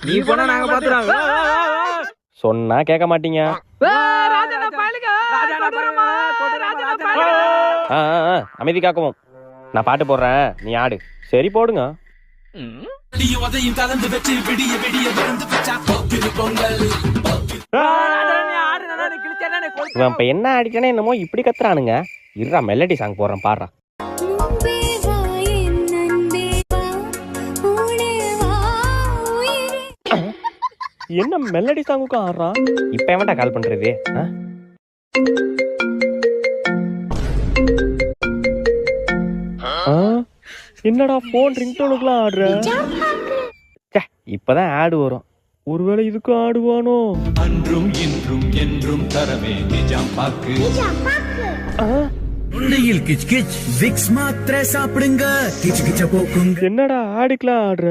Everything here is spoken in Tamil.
நீ போனா நாங்க பாத்துறோம். சொன்னா கேட்க மாட்டீங்க. அமைதி காக்கவும். நான் பாட்டு போடுறேன், நீ ஆடு. சரி போடுங்க. இவன் இப்ப என்ன ஆடிட்டானே என்னமோ இப்படி கத்துறானுங்க. இருடா மெலடி சாங் போடுறேன் பாடுறான். என்ன மெலடி சாங்குக்கும் ஆடுறான். இப்ப எவன்டா கால் பண்றது? என்னடா போன் ரிங்டோனுக்குலாம் ஆடுற? இப்பதான் ஆடு வரும். ஒருவேளை இதுக்கும் ஆடுவானோ? அன்றும் இன்றும் என்றும் தரவே நிஜாம் பாக்கு. கிச் கிச் விக்ஸ் மாத்திரை சாப்பிடுங்க. கிச் கிச்ச போக்குங்க. என்னடா ஆடுக்கலாம் ஆடுற?